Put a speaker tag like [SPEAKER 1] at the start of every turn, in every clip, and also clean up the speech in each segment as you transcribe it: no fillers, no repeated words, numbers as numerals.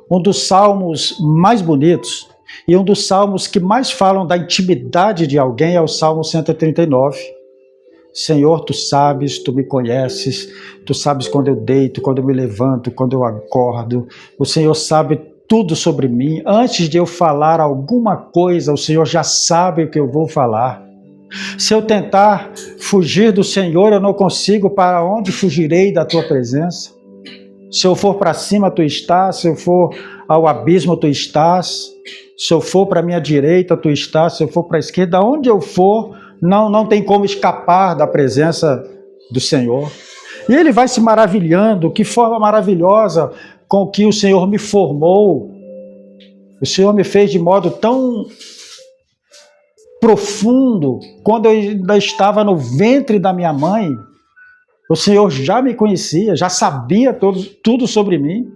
[SPEAKER 1] um dos salmos mais bonitos e um dos salmos que mais falam da intimidade de alguém é o Salmo 139. Senhor, tu sabes, tu me conheces, tu sabes quando eu deito, quando eu me levanto, quando eu acordo. O Senhor sabe tudo sobre mim. Antes de eu falar alguma coisa, o Senhor já sabe o que eu vou falar. Se eu tentar fugir do Senhor, eu não consigo. Para onde fugirei da tua presença? Se eu for para cima, tu estás. Se eu for ao abismo, tu estás. Se eu for para a minha direita, tu estás. Se eu for para a esquerda, onde eu for, não tem como escapar da presença do Senhor. E ele vai se maravilhando, que forma maravilhosa com que o Senhor me formou. O Senhor me fez de modo tão profundo, quando eu ainda estava no ventre da minha mãe, o Senhor já me conhecia, já sabia tudo sobre mim.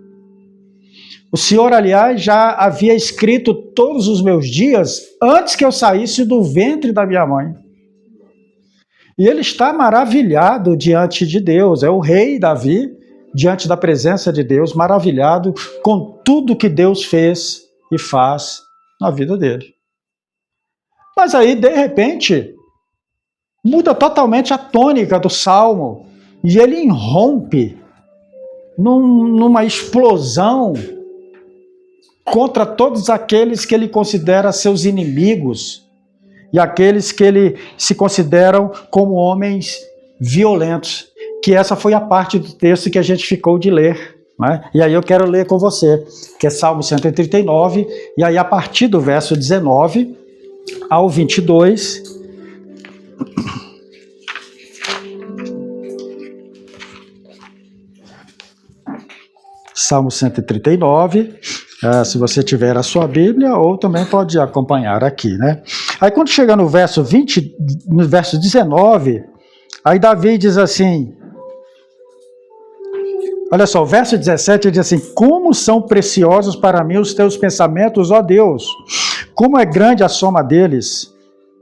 [SPEAKER 1] O Senhor, aliás, já havia escrito todos os meus dias antes que eu saísse do ventre da minha mãe. E ele está maravilhado diante de Deus, é o rei Davi, diante da presença de Deus, maravilhado com tudo que Deus fez e faz na vida dele. Mas aí, de repente, muda totalmente a tônica do Salmo e ele irrompe numa explosão contra todos aqueles que ele considera seus inimigos e aqueles que ele se consideram como homens violentos, que essa foi a parte do texto que a gente ficou de ler, né? E aí eu quero ler com você, que é Salmo 139, e aí a partir do verso 19 ao 22, Salmo 139, se você tiver a sua Bíblia, ou também pode acompanhar aqui, né? Aí quando chega no verso 20, no verso 19, aí Davi diz assim, olha só, o verso 17 ele diz assim, como são preciosos para mim os teus pensamentos, ó Deus, como é grande a soma deles.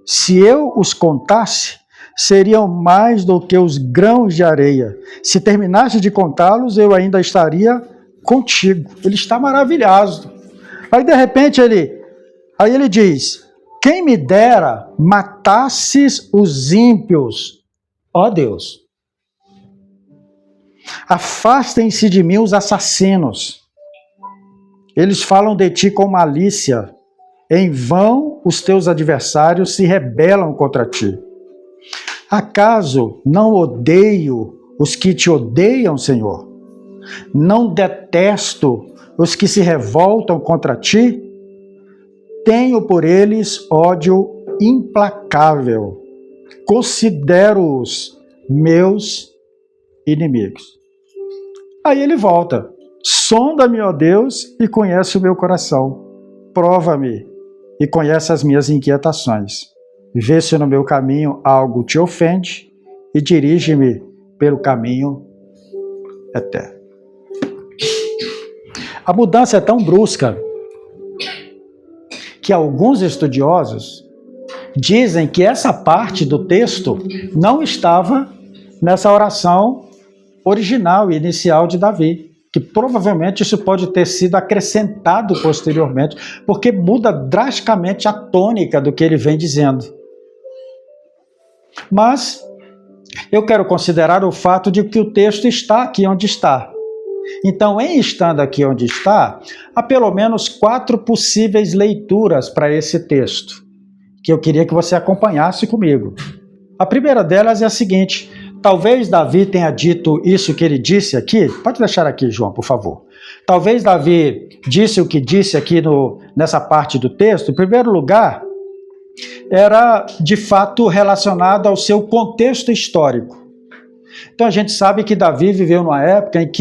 [SPEAKER 1] Se eu os contasse, seriam mais do que os grãos de areia. Se terminasse de contá-los, eu ainda estaria contigo. Ele está maravilhado. Aí, de repente, ele diz, quem me dera matasses os ímpios, ó Deus. Afastem-se de mim os assassinos. Eles falam de ti com malícia. Em vão os teus adversários se rebelam contra ti. Acaso não odeio os que te odeiam, Senhor? Não detesto os que se revoltam contra ti? Tenho por eles ódio implacável. Considero-os meus inimigos. Aí ele volta. Sonda-me, ó Deus, e conhece o meu coração. Prova-me e conhece as minhas inquietações. Vê se no meu caminho algo te ofende e dirige-me pelo caminho eterno. A mudança é tão brusca que alguns estudiosos dizem que essa parte do texto não estava nessa oração original e inicial de Davi, que provavelmente isso pode ter sido acrescentado posteriormente, porque muda drasticamente a tônica do que ele vem dizendo. Mas eu quero considerar o fato de que o texto está aqui onde está. Então, em estando aqui onde está, há pelo menos 4 possíveis leituras para esse texto, que eu queria que você acompanhasse comigo. A primeira delas é a seguinte: talvez Davi tenha dito isso que ele disse aqui. Pode deixar aqui, João, por favor. Talvez Davi disse o que disse aqui nessa parte do texto. Em primeiro lugar, era de fato relacionado ao seu contexto histórico. Então a gente sabe que Davi viveu numa época em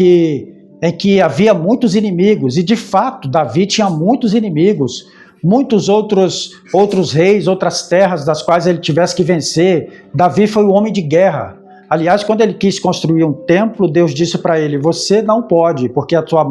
[SPEAKER 1] que havia muitos inimigos, e de fato Davi tinha muitos inimigos, muitos outros reis, outras terras das quais ele tivesse que vencer. Davi foi um homem de guerra. Aliás, quando ele quis construir um templo, Deus disse para ele, você não pode, porque a sua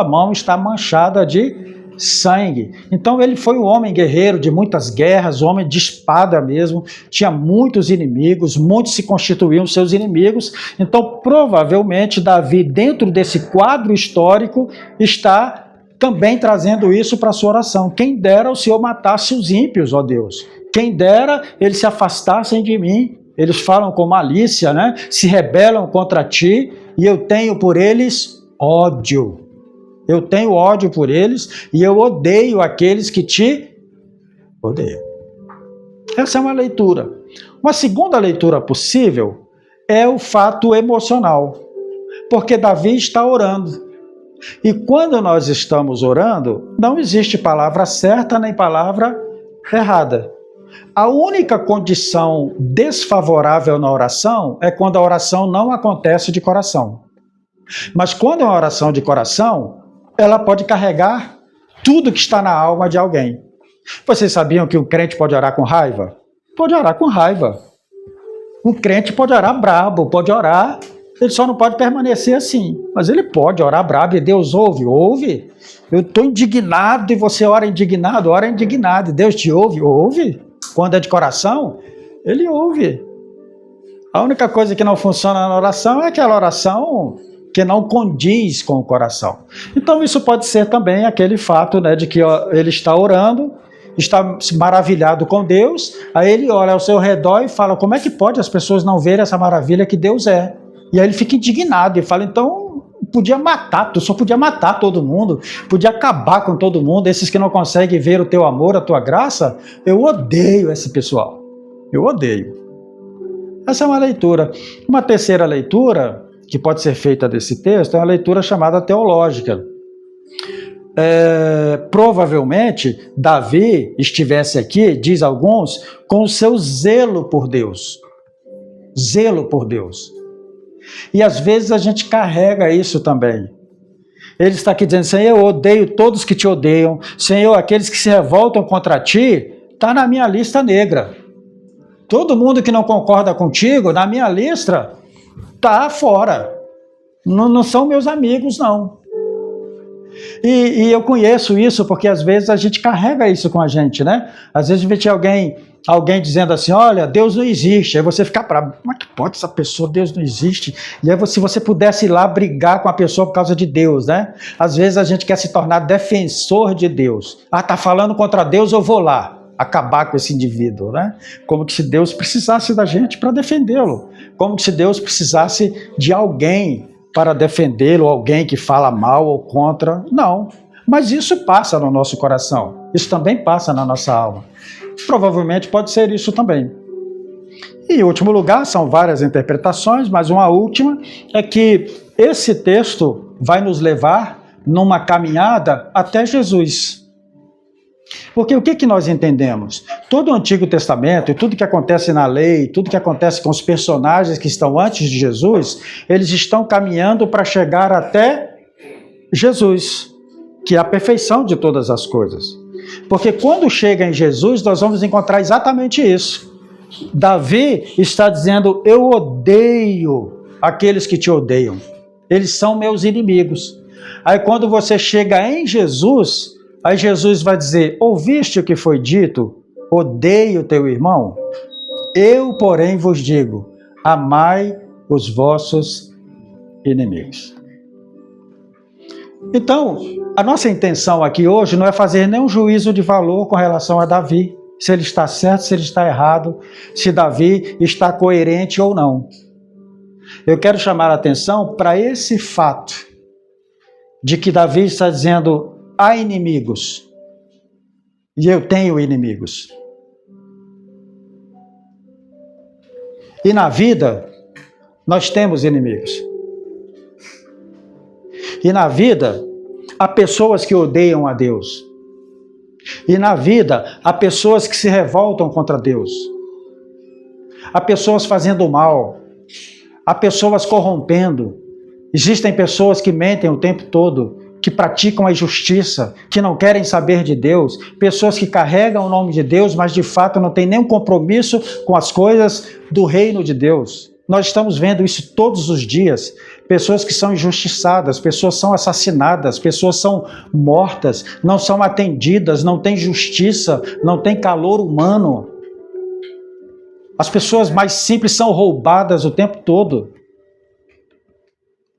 [SPEAKER 1] mão está manchada de sangue. Então ele foi um homem guerreiro de muitas guerras, um homem de espada mesmo, tinha muitos inimigos, muitos se constituíam seus inimigos. Então provavelmente Davi, dentro desse quadro histórico, está também trazendo isso para a sua oração. Quem dera o Senhor matasse os ímpios, ó Deus. Quem dera eles se afastassem de mim. Eles falam com malícia, né? Se rebelam contra ti, e eu tenho por eles ódio. Eu tenho ódio por eles, e eu odeio aqueles que te odeiam. Essa é uma leitura. Uma segunda leitura possível é o fato emocional, porque Davi está orando. E quando nós estamos orando, não existe palavra certa nem palavra errada. A única condição desfavorável na oração é quando a oração não acontece de coração. Mas quando é uma oração de coração, ela pode carregar tudo que está na alma de alguém. Vocês sabiam que um crente pode orar com raiva? Pode orar com raiva. Um crente pode orar brabo, pode orar, ele só não pode permanecer assim. Mas ele pode orar brabo e Deus ouve, ouve. Eu estou indignado e você ora indignado, e Deus te ouve, ouve. Quando é de coração, ele ouve. A única coisa que não funciona na oração é aquela oração que não condiz com o coração. Então isso pode ser também aquele fato, né, de que ele está orando, está maravilhado com Deus, aí ele olha ao seu redor e fala, como é que pode as pessoas não verem essa maravilha que Deus é? E aí ele fica indignado e fala, então podia matar, tu só podia matar todo mundo, podia acabar com todo mundo, esses que não conseguem ver o teu amor, a tua graça, eu odeio esse pessoal, eu odeio. Essa é uma leitura. Uma terceira leitura que pode ser feita desse texto é uma leitura chamada teológica. Provavelmente Davi estivesse aqui, diz alguns, com o seu zelo por Deus. Zelo por Deus. E às vezes a gente carrega isso também. Ele está aqui dizendo, Senhor, eu odeio todos que te odeiam. Senhor, aqueles que se revoltam contra ti, está na minha lista negra. Todo mundo que não concorda contigo, na minha lista, está fora. Não são meus amigos, não. E eu conheço isso porque às vezes a gente carrega isso com a gente, né? Às vezes a gente vê alguém dizendo assim, olha, Deus não existe. Aí você fica bravo, como é que pode essa pessoa, Deus não existe? E aí se você pudesse ir lá brigar com a pessoa por causa de Deus, né? Às vezes a gente quer se tornar defensor de Deus. Ah, tá falando contra Deus, eu vou lá acabar com esse indivíduo, né? Como que se Deus precisasse da gente para defendê-lo. Como que se Deus precisasse de alguém para defendê-lo, alguém que fala mal ou contra. Não. Mas isso passa no nosso coração. Isso também passa na nossa alma. Provavelmente pode ser isso também. E em último lugar, são várias interpretações, mas uma última é que esse texto vai nos levar numa caminhada até Jesus. Porque o que nós entendemos? Todo o Antigo Testamento e tudo que acontece na lei, tudo que acontece com os personagens que estão antes de Jesus, eles estão caminhando para chegar até Jesus, que é a perfeição de todas as coisas. Porque quando chega em Jesus, nós vamos encontrar exatamente isso. Davi está dizendo, eu odeio aqueles que te odeiam. Eles são meus inimigos. Aí quando você chega em Jesus, aí Jesus vai dizer, ouviste o que foi dito? Odeio teu irmão? Eu, porém, vos digo, amai os vossos inimigos. Então, a nossa intenção aqui hoje não é fazer nenhum juízo de valor com relação a Davi, se ele está certo, se ele está errado, se Davi está coerente ou não. Eu quero chamar a atenção para esse fato de que Davi está dizendo, há inimigos, e eu tenho inimigos. E na vida, nós temos inimigos. E na vida, há pessoas que odeiam a Deus. E na vida, há pessoas que se revoltam contra Deus. Há pessoas fazendo mal. Há pessoas corrompendo. Existem pessoas que mentem o tempo todo, que praticam a injustiça, que não querem saber de Deus, pessoas que carregam o nome de Deus, mas de fato não têm nenhum compromisso com as coisas do reino de Deus. Nós estamos vendo isso todos os dias. Pessoas que são injustiçadas, pessoas são assassinadas, pessoas são mortas, não são atendidas, não tem justiça, não tem calor humano. As pessoas mais simples são roubadas o tempo todo.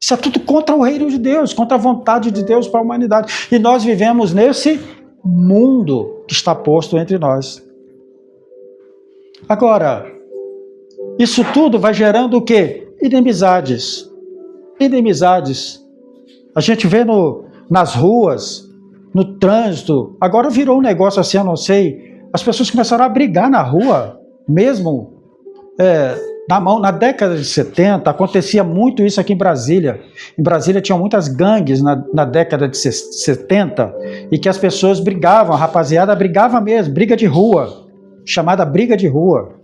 [SPEAKER 1] Isso Isso é tudo contra o reino de Deus, contra a vontade de Deus para a humanidade. E nós vivemos nesse mundo que está posto entre nós. Agora, isso tudo vai gerando o quê? Inimizades. Inimizades. A gente vê nas ruas, no trânsito, agora virou um negócio assim, eu não sei, as pessoas começaram a brigar na rua, mesmo na década de 70, acontecia muito isso aqui em Brasília. Em Brasília tinham muitas gangues na década de 70, e que as pessoas brigavam, a rapaziada brigava mesmo, briga de rua, chamada briga de rua.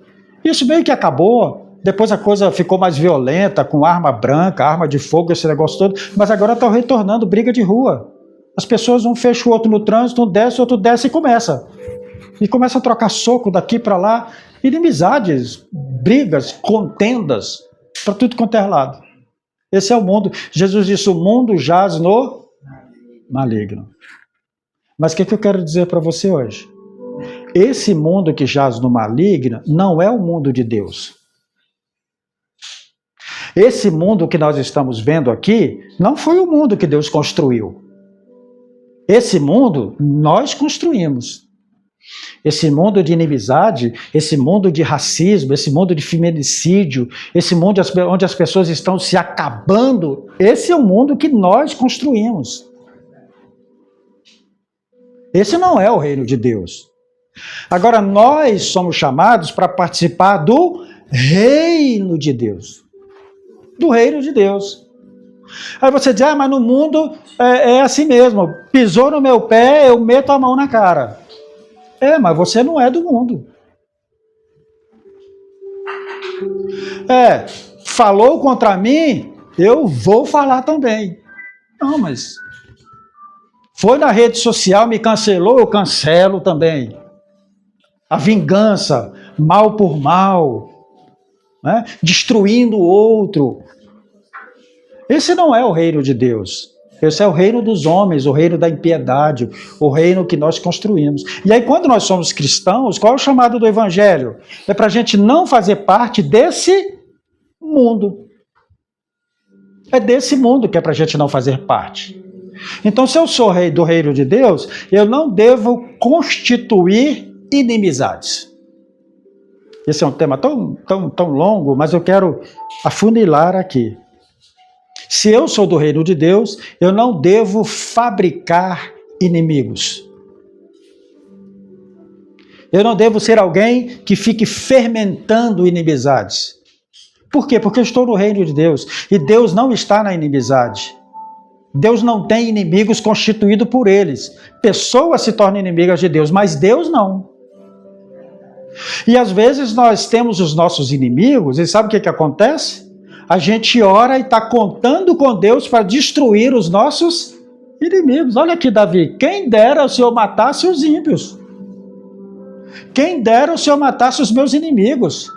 [SPEAKER 1] Isso meio que acabou. Depois a coisa ficou mais violenta, com arma branca, arma de fogo, esse negócio todo, mas agora está retornando briga de rua. As pessoas um fecha o outro no trânsito, um desce, o outro desce e começa. E começa a trocar soco daqui para lá, inimizades, brigas, contendas, para tudo quanto é lado. Esse é o mundo. Jesus disse, o mundo jaz no maligno. Mas o que eu quero dizer para você hoje? Esse mundo que jaz no maligno não é o mundo de Deus. Esse mundo que nós estamos vendo aqui não foi o mundo que Deus construiu. Esse mundo nós construímos. Esse mundo de inimizade, esse mundo de racismo, esse mundo de feminicídio, esse mundo onde as pessoas estão se acabando, esse é o mundo que nós construímos. Esse não é o reino de Deus. Agora, nós somos chamados para participar do reino de Deus. Do reino de Deus. Aí você diz, mas no mundo é assim mesmo, pisou no meu pé, eu meto a mão na cara. Mas você não é do mundo. Falou contra mim, eu vou falar também. Não, mas foi na rede social, me cancelou, eu cancelo também. A vingança, mal por mal, né? Destruindo o outro. Esse não é o reino de Deus. Esse é o reino dos homens, o reino da impiedade, o reino que nós construímos. E aí, quando nós somos cristãos, qual é o chamado do Evangelho? É para a gente não fazer parte desse mundo. É desse mundo que é para a gente não fazer parte. Então, se eu sou rei do reino de Deus, eu não devo constituir inimizades. Esse é um tema tão longo, mas eu quero afunilar aqui. Se eu sou do reino de Deus, eu não devo fabricar inimigos. Eu não devo ser alguém que fique fermentando inimizades. Por quê? Porque eu estou no reino de Deus. E Deus não está na inimizade. Deus não tem inimigos constituídos por eles. Pessoas se tornam inimigas de Deus, mas Deus não. E às vezes nós temos os nossos inimigos, e sabe o que acontece? A gente ora e está contando com Deus para destruir os nossos inimigos. Olha aqui, Davi, quem dera o Senhor matasse os ímpios. Quem dera o Senhor matasse os meus inimigos.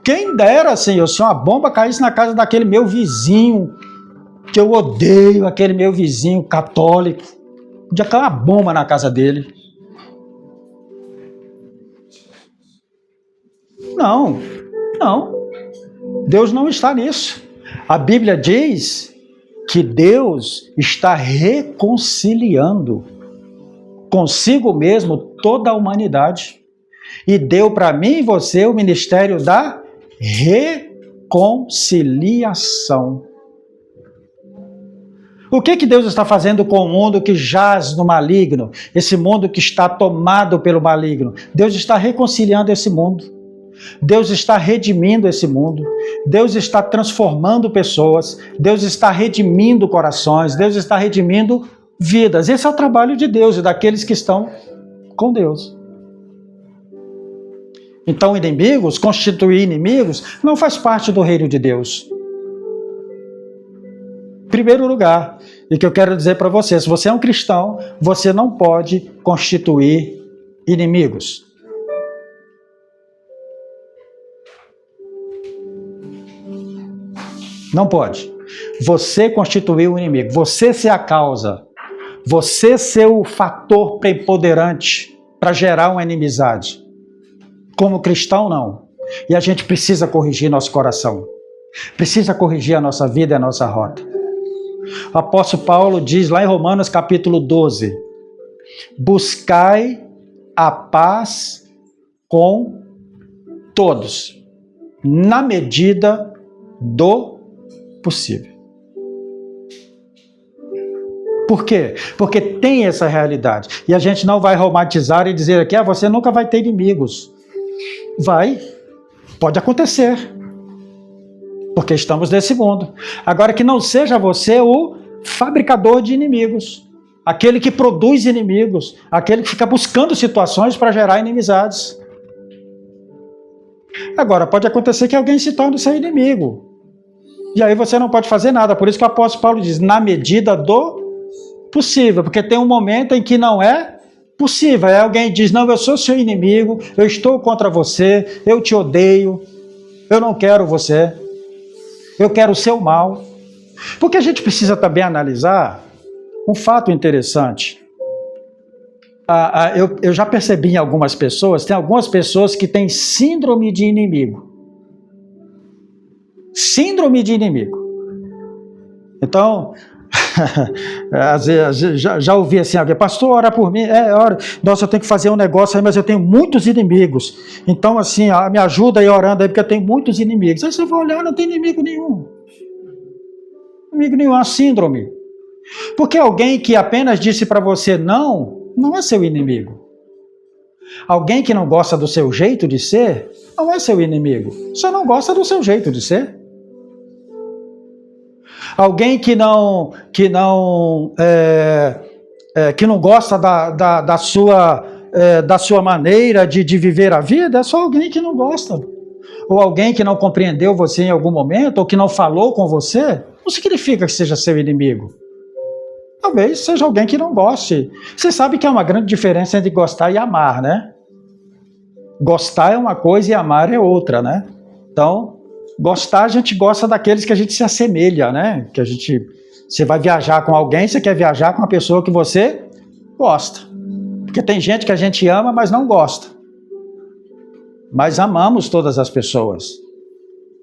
[SPEAKER 1] Quem dera, Senhor, se uma bomba caísse na casa daquele meu vizinho, que eu odeio, aquele meu vizinho católico. Podia cair uma bomba na casa dele. Não. Deus não está nisso. A Bíblia diz que Deus está reconciliando consigo mesmo toda a humanidade. E deu para mim e você o ministério da reconciliação. O que Deus está fazendo com o mundo que jaz no maligno? Esse mundo que está tomado pelo maligno. Deus está reconciliando esse mundo. Deus está redimindo esse mundo, Deus está transformando pessoas, Deus está redimindo corações, Deus está redimindo vidas. Esse é o trabalho de Deus e daqueles que estão com Deus. Então, inimigos, constituir inimigos, não faz parte do reino de Deus. Em primeiro lugar, e que eu quero dizer para você, se você é um cristão, você não pode constituir inimigos. Não pode. Você constituir um inimigo, você ser a causa, você ser o fator preponderante para gerar uma inimizade. Como cristão, não. E a gente precisa corrigir nosso coração. Precisa corrigir a nossa vida e a nossa rota. O apóstolo Paulo diz lá em Romanos capítulo 12, buscai a paz com todos, na medida do possível. Por quê? Porque tem essa realidade. E a gente não vai romantizar e dizer aqui, você nunca vai ter inimigos. Vai, pode acontecer. Porque estamos nesse mundo. Agora que não seja você o fabricador de inimigos. Aquele que produz inimigos. Aquele que fica buscando situações para gerar inimizades. Agora, pode acontecer que alguém se torne seu inimigo. E aí você não pode fazer nada. Por isso que o apóstolo Paulo diz, na medida do possível, porque tem um momento em que não é possível. Aí alguém diz, não, eu sou seu inimigo, eu estou contra você, eu te odeio, eu não quero você, eu quero o seu mal. Porque a gente precisa também analisar um fato interessante. Eu já percebi em algumas pessoas, tem algumas pessoas que têm síndrome de inimigo. Síndrome de inimigo. Então, às vezes, já ouvi assim, alguém, pastor, ora por mim, ora, nossa, eu tenho que fazer um negócio aí, mas eu tenho muitos inimigos, então assim, me ajuda aí orando aí, porque eu tenho muitos inimigos. Aí você vai olhar, não tem inimigo nenhum, é uma síndrome, porque alguém que apenas disse para você não é seu inimigo. Alguém que não gosta do seu jeito de ser, não é seu inimigo, você não gosta do seu jeito de ser. Alguém que não gosta da sua maneira de viver a vida, é só alguém que não gosta. Ou alguém que não compreendeu você em algum momento, ou que não falou com você, não significa que seja seu inimigo. Talvez seja alguém que não goste. Você sabe que há uma grande diferença entre gostar e amar, né? Gostar é uma coisa e amar é outra, né? Então, gostar, a gente gosta daqueles que a gente se assemelha, né? Você vai viajar com alguém, você quer viajar com uma pessoa que você gosta. Porque tem gente que a gente ama, mas não gosta. Mas amamos todas as pessoas.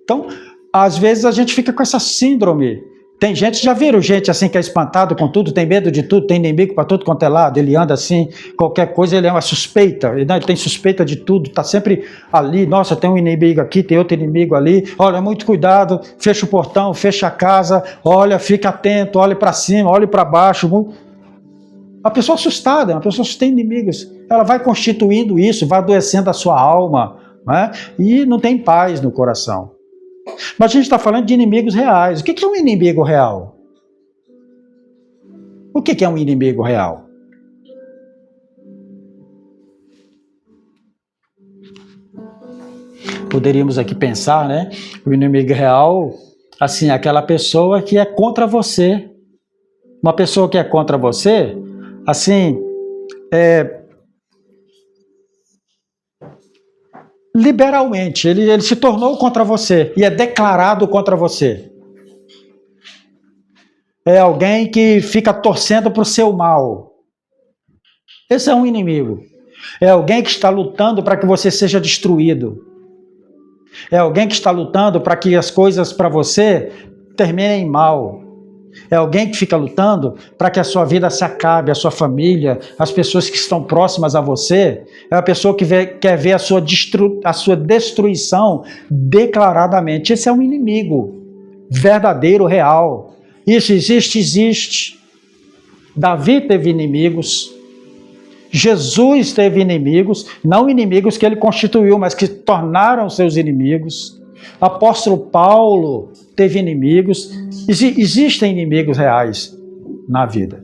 [SPEAKER 1] Então, às vezes a gente fica com essa síndrome. Tem gente, já viram gente assim que é espantado com tudo, tem medo de tudo, tem inimigo para tudo quanto é lado, ele anda assim, qualquer coisa ele é uma suspeita, ele tem suspeita de tudo, está sempre ali, nossa, tem um inimigo aqui, tem outro inimigo ali, olha, muito cuidado, fecha o portão, fecha a casa, olha, fica atento, olhe para cima, olhe para baixo. Uma pessoa assustada, uma pessoa que tem inimigos, ela vai constituindo isso, vai adoecendo a sua alma, né? E não tem paz no coração. Mas a gente está falando de inimigos reais. O que é um inimigo real? O que é um inimigo real? Poderíamos aqui pensar, né? O inimigo real, assim, aquela pessoa que é contra você. Uma pessoa que é contra você, assim, liberalmente, ele se tornou contra você e é declarado contra você. É alguém que fica torcendo para o seu mal. Esse é um inimigo. É alguém que está lutando para que você seja destruído. É alguém que está lutando para que as coisas para você terminem mal. É alguém que fica lutando para que a sua vida se acabe, a sua família, as pessoas que estão próximas a você. É uma pessoa que quer ver a sua destruição declaradamente. Esse é um inimigo verdadeiro, real. Isso existe. Davi teve inimigos. Jesus teve inimigos, não inimigos que ele constituiu, mas que tornaram seus inimigos. O apóstolo Paulo teve inimigos. Existem inimigos reais na vida.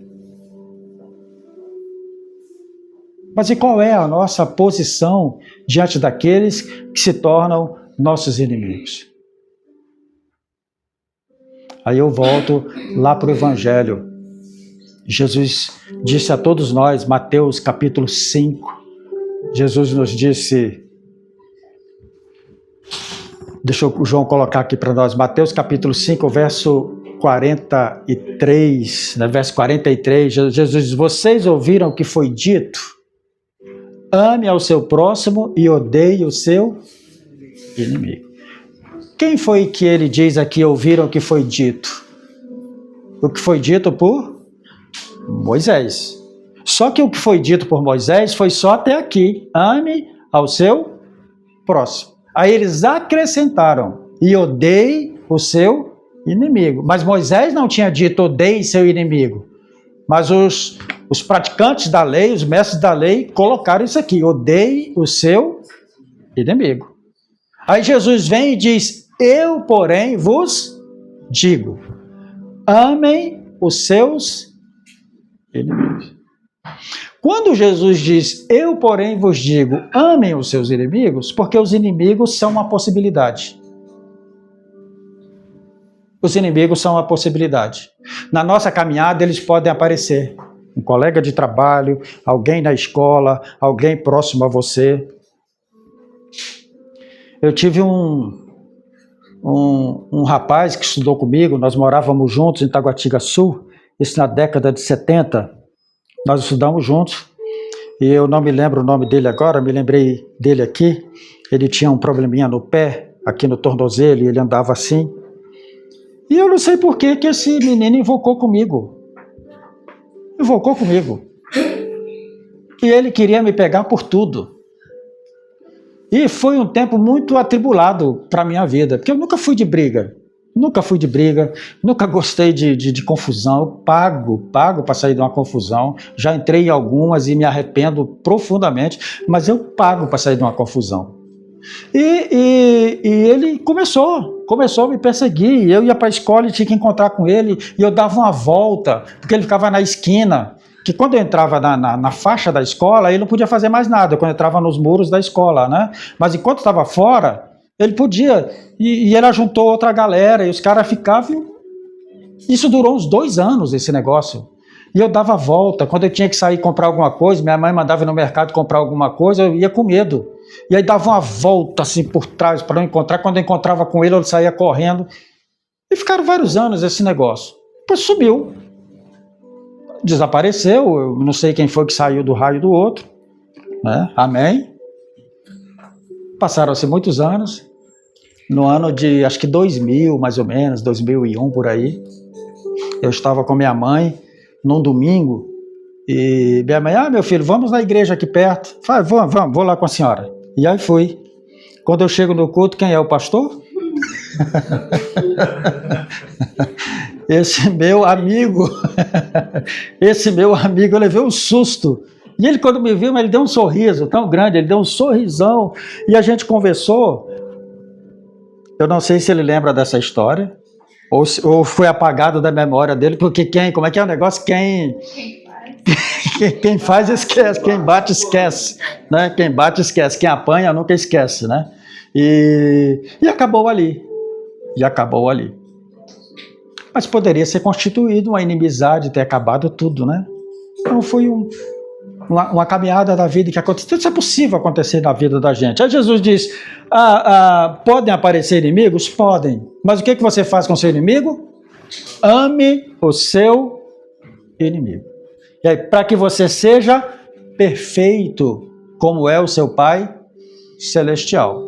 [SPEAKER 1] Mas e qual é a nossa posição diante daqueles que se tornam nossos inimigos? Aí eu volto lá para o Evangelho. Jesus disse a todos nós, Mateus capítulo 5, Jesus nos disse, deixa o João colocar aqui para nós, Mateus capítulo 5, verso 43, né, verso 43, Jesus diz, vocês ouviram o que foi dito? Ame ao seu próximo e odeie o seu inimigo. Quem foi que ele diz aqui, ouviram o que foi dito? o que foi dito por Moisés. Só que o que foi dito por Moisés foi só até aqui. Ame ao seu próximo. Aí eles acrescentaram, e odeie o seu inimigo. Mas Moisés não tinha dito odeie seu inimigo. Mas os praticantes da lei, os mestres da lei, colocaram isso aqui, odeie o seu inimigo. Aí Jesus vem e diz, eu, porém, vos digo, amem os seus inimigos. Quando Jesus diz, eu, porém, vos digo, amem os seus inimigos, porque os inimigos são uma possibilidade. Os inimigos são uma possibilidade. Na nossa caminhada, eles podem aparecer. Um colega de trabalho, alguém na escola, alguém próximo a você. Eu tive um rapaz que estudou comigo, nós morávamos juntos em Taguatinga isso na década de 70. Nós estudamos juntos, e eu não me lembro o nome dele agora, me lembrei dele aqui. Ele tinha um probleminha no pé, aqui no tornozelo, e ele andava assim. E eu não sei por que esse menino invocou comigo. Invocou comigo. E ele queria me pegar por tudo. E foi um tempo muito atribulado para a minha vida, porque eu nunca fui de briga. Nunca gostei de confusão. Eu pago para sair de uma confusão. Já entrei em algumas e me arrependo profundamente, mas eu pago para sair de uma confusão. E ele começou a me perseguir. Eu ia para a escola e tinha que encontrar com ele, e eu dava uma volta, porque ele ficava na esquina, que quando eu entrava na faixa da escola, ele não podia fazer mais nada, quando eu entrava nos muros da escola, né? Mas enquanto estava fora, ele podia, e ele juntou outra galera, e os caras ficavam. Isso durou uns 2 anos, esse negócio. E eu dava volta, quando eu tinha que sair comprar alguma coisa, minha mãe mandava ir no mercado comprar alguma coisa, eu ia com medo. E aí dava uma volta assim por trás para não encontrar. Quando eu encontrava com ele, eu saía correndo. E ficaram vários anos esse negócio. Depois sumiu. Desapareceu. Eu não sei quem foi que saiu do raio do outro. Né? Amém? Passaram-se muitos anos. No ano de, acho que 2000, mais ou menos, 2001, por aí. Eu estava com minha mãe num domingo. E minha mãe, meu filho, vamos na igreja aqui perto. Falei, vamos, vou lá com a senhora. E aí fui. Quando eu chego no culto, quem é o pastor? Esse meu amigo, eu levei um susto. E ele, quando me viu, ele deu um sorriso tão grande, ele deu um sorrisão. E a gente conversou. Eu não sei se ele lembra dessa história, ou foi apagado da memória dele, porque como é que é o negócio? Quem faz esquece, quem bate esquece, né? Quem bate esquece, quem apanha nunca esquece, né? E acabou ali, Mas poderia ser constituído uma inimizade, ter acabado tudo, né? Então foi uma caminhada da vida que aconteceu. Isso é possível acontecer na vida da gente. Aí Jesus diz, podem aparecer inimigos? Podem. Mas o que você faz com o seu inimigo? Ame o seu inimigo. E aí, para que você seja perfeito, como é o seu Pai Celestial.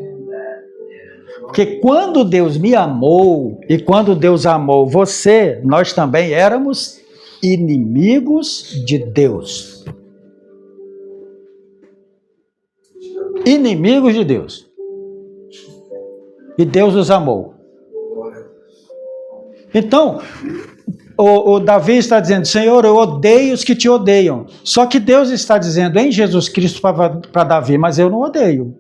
[SPEAKER 1] Porque quando Deus me amou, e quando Deus amou você, nós também éramos inimigos de Deus. Inimigos de Deus. E Deus nos amou. Então, o Davi está dizendo, Senhor, eu odeio os que te odeiam. Só que Deus está dizendo em Jesus Cristo para Davi, mas eu não odeio.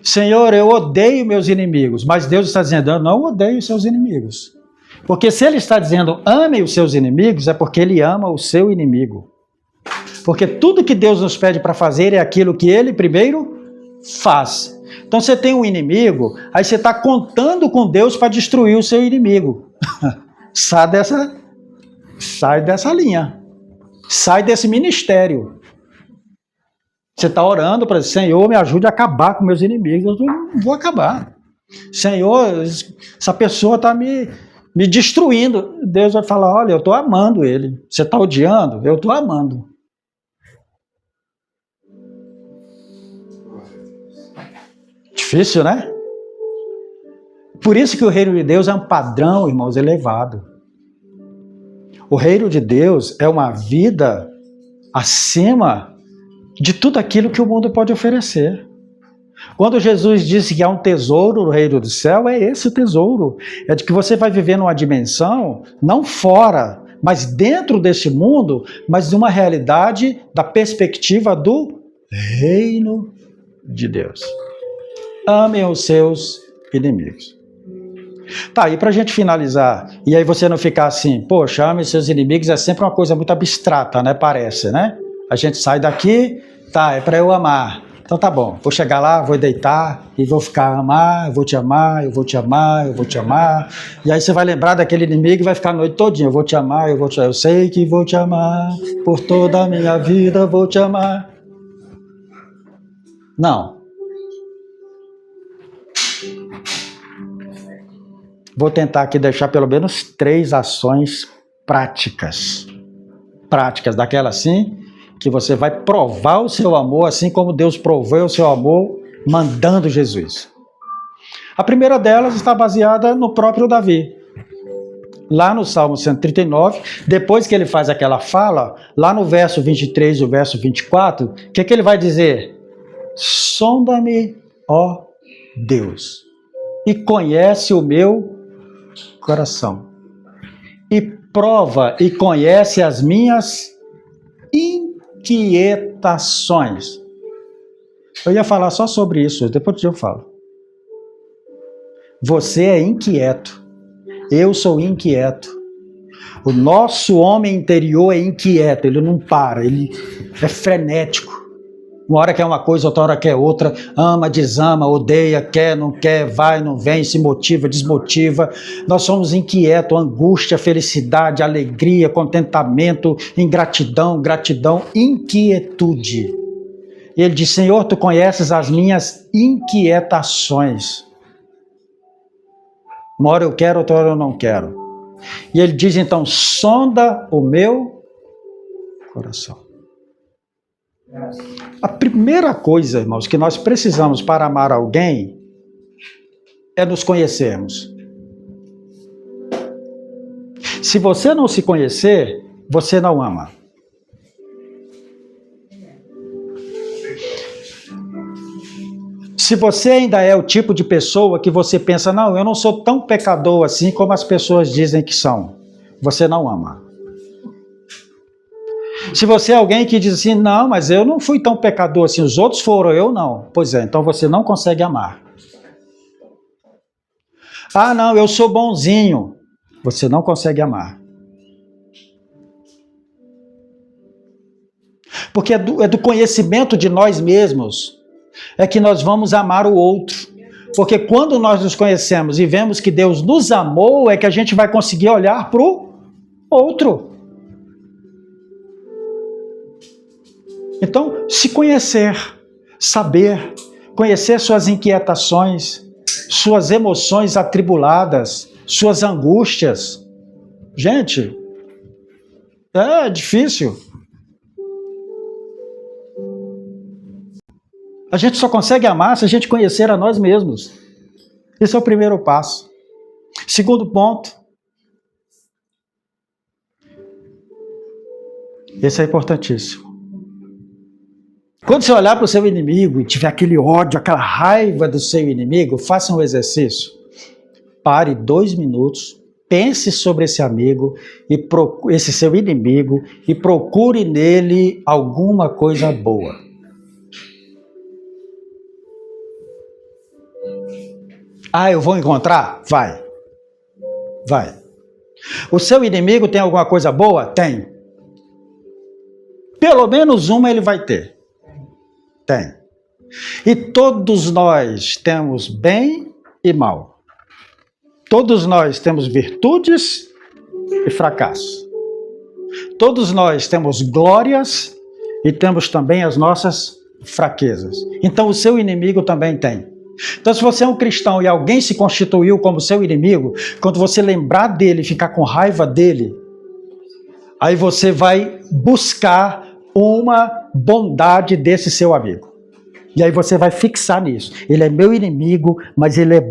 [SPEAKER 1] Senhor, eu odeio meus inimigos, mas Deus está dizendo, eu não odeio seus inimigos. Porque se ele está dizendo, ame os seus inimigos, é porque ele ama o seu inimigo. Porque tudo que Deus nos pede para fazer é aquilo que ele primeiro faz. Então você tem um inimigo, aí você está contando com Deus para destruir o seu inimigo. Sai dessa linha. Sai desse ministério. Você está orando para dizer, Senhor, me ajude a acabar com meus inimigos. Eu não vou acabar. Senhor, essa pessoa está me destruindo. Deus vai falar, olha, eu estou amando ele. Você está odiando? Eu estou amando. Difícil, né? Por isso que o reino de Deus é um padrão, irmãos, elevado. O reino de Deus é uma vida acima de tudo aquilo que o mundo pode oferecer. Quando Jesus disse que há um tesouro no reino do céu, é esse o tesouro. É de que você vai viver numa dimensão, não fora, mas dentro desse mundo, mas de uma realidade da perspectiva do reino de Deus. Amem os seus inimigos. Tá, e pra gente finalizar, e aí você não ficar assim, poxa, ame seus inimigos é sempre uma coisa muito abstrata, né? Parece, né? A gente sai daqui, tá, é pra eu amar. Então tá bom, vou chegar lá, vou deitar e vou ficar amar, eu vou te amar, eu vou te amar, eu vou te amar. E aí você vai lembrar daquele inimigo e vai ficar a noite todinha, eu vou te amar, eu vou te amar, eu sei que vou te amar, por toda a minha vida vou te amar. Não. Vou tentar aqui deixar pelo menos 3 ações práticas. Práticas, daquelas assim, que você vai provar o seu amor, assim como Deus provou o seu amor, mandando Jesus. A primeira delas está baseada no próprio Davi. Lá no Salmo 139, depois que ele faz aquela fala, lá no verso 23 e o verso 24, o que ele vai dizer? Sonda-me, ó Deus, e conhece o meu coração, e prova e conhece as minhas inquietações. Eu ia falar só sobre isso, depois eu falo. Você é inquieto, eu sou inquieto. O nosso homem interior é inquieto, ele não para, ele é frenético. Uma hora quer uma coisa, outra hora quer outra, ama, desama, odeia, quer, não quer, vai, não vem, se motiva, desmotiva. Nós somos inquietos, angústia, felicidade, alegria, contentamento, ingratidão, gratidão, inquietude. E ele diz, Senhor, tu conheces as minhas inquietações. Uma hora eu quero, outra hora eu não quero. E ele diz então, sonda o meu coração. A primeira coisa, irmãos, que nós precisamos para amar alguém é nos conhecermos. Se você não se conhecer, você não ama. Se você ainda é o tipo de pessoa que você pensa, não, eu não sou tão pecador assim como as pessoas dizem que são, você não ama. Se você é alguém que diz assim, não, mas eu não fui tão pecador assim, os outros foram, eu não. Pois é, então você não consegue amar. Ah, não, eu sou bonzinho. Você não consegue amar. Porque é do conhecimento de nós mesmos é que nós vamos amar o outro. Porque quando nós nos conhecemos e vemos que Deus nos amou, é que a gente vai conseguir olhar para o outro. Então, se conhecer, saber, conhecer suas inquietações, suas emoções atribuladas, suas angústias. Gente, é difícil. A gente só consegue amar se a gente conhecer a nós mesmos. Esse é o primeiro passo. Segundo ponto. Esse é importantíssimo. Quando você olhar para o seu inimigo e tiver aquele ódio, aquela raiva do seu inimigo, faça um exercício. Pare 2 minutos, pense sobre esse amigo, esse seu inimigo, e procure nele alguma coisa boa. Ah, eu vou encontrar? Vai. Vai. O seu inimigo tem alguma coisa boa? Tem. Pelo menos uma ele vai ter. Tem. E todos nós temos bem e mal. Todos nós temos virtudes e fracassos. Todos nós temos glórias e temos também as nossas fraquezas. Então o seu inimigo também tem. Então se você é um cristão e alguém se constituiu como seu inimigo, quando você lembrar dele e ficar com raiva dele, aí você vai buscar uma bondade desse seu amigo. E aí você vai fixar nisso. Ele é meu inimigo, mas ele é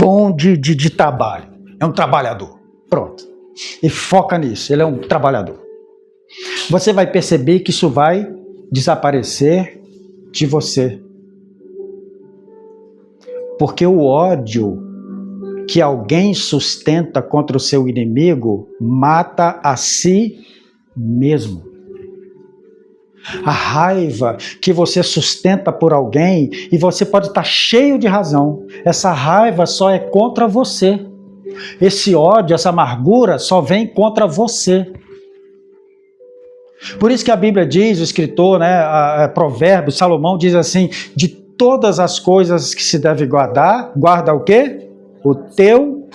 [SPEAKER 1] bom de trabalho, é um trabalhador. Pronto. E foca nisso, ele é um trabalhador. Você vai perceber que isso vai desaparecer de você. Porque o ódio que alguém sustenta contra o seu inimigo mata a si mesmo. A raiva que você sustenta por alguém, e você pode estar cheio de razão, essa raiva só é contra você. Esse ódio, essa amargura só vem contra você. Por isso que a Bíblia diz, o escritor, Provérbios, Salomão diz assim, de todas as coisas que se deve guardar, guarda o quê? O teu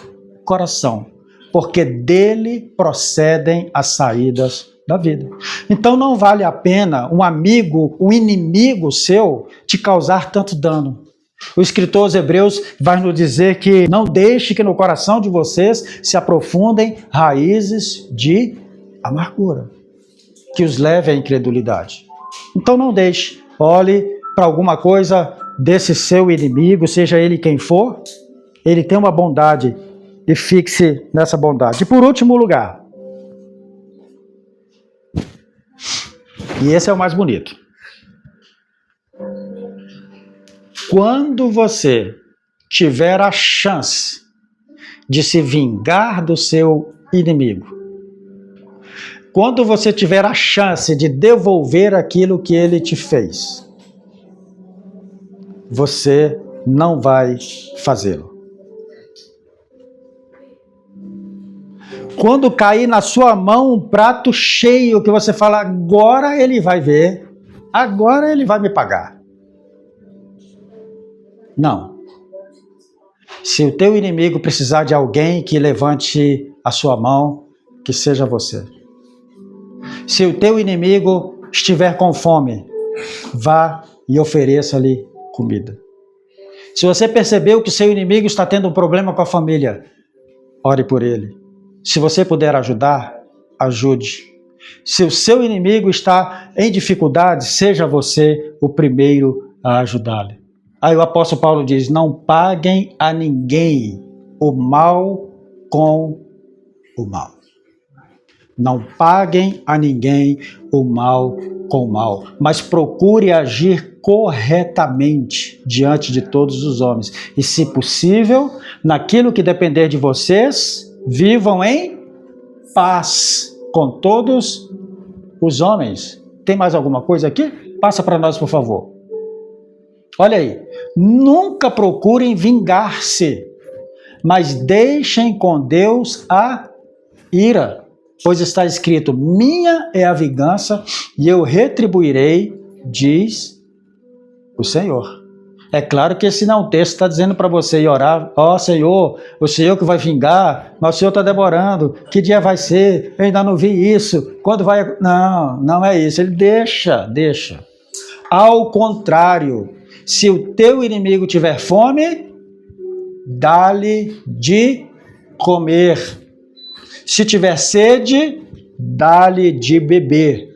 [SPEAKER 1] coração, porque dele procedem as saídas da vida. Então não vale a pena um amigo, um inimigo seu te causar tanto dano. O escritor aos Hebreus vai nos dizer que não deixe que no coração de vocês se aprofundem raízes de amargura, que os leve à incredulidade. Então não deixe, olhe para alguma coisa desse seu inimigo, seja ele quem for, ele tem uma bondade e fixe nessa bondade. E por último lugar, e esse é o mais bonito, quando você tiver a chance de se vingar do seu inimigo, quando você tiver a chance de devolver aquilo que ele te fez, você não vai fazê-lo. Quando cair na sua mão um prato cheio que você fala, agora ele vai ver, agora ele vai me pagar. Não. Se o teu inimigo precisar de alguém que levante a sua mão, que seja você. Se o teu inimigo estiver com fome, vá e ofereça-lhe comida. Se você percebeu que seu inimigo está tendo um problema com a família, ore por ele. Se você puder ajudar, ajude. Se o seu inimigo está em dificuldade, seja você o primeiro a ajudá-lo. Aí o apóstolo Paulo diz, não paguem a ninguém o mal com o mal. Não paguem a ninguém o mal com o mal, mas procure agir corretamente diante de todos os homens. E, se possível, naquilo que depender de vocês, vivam em paz com todos os homens. Tem mais alguma coisa aqui? Passa para nós, por favor. Olha aí. Nunca procurem vingar-se, mas deixem com Deus a ira. Pois está escrito, minha é a vingança e eu retribuirei, diz o Senhor. É claro que esse não texto está dizendo para você ir orar, ó Senhor, o Senhor que vai vingar, mas o Senhor está demorando, que dia vai ser? Eu ainda não vi isso, quando vai... Não, não é isso, ele deixa. Ao contrário, se o teu inimigo tiver fome, dá-lhe de comer. Se tiver sede, dá-lhe de beber.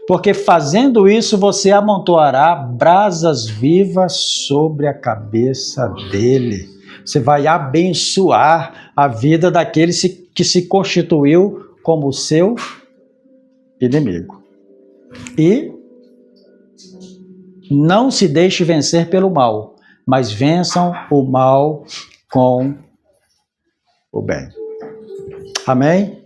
[SPEAKER 1] Porque fazendo isso, você amontoará brasas vivas sobre a cabeça dele. Você vai abençoar a vida daquele que se constituiu como seu inimigo. E não se deixe vencer pelo mal, mas vençam o mal com o bem. Amém?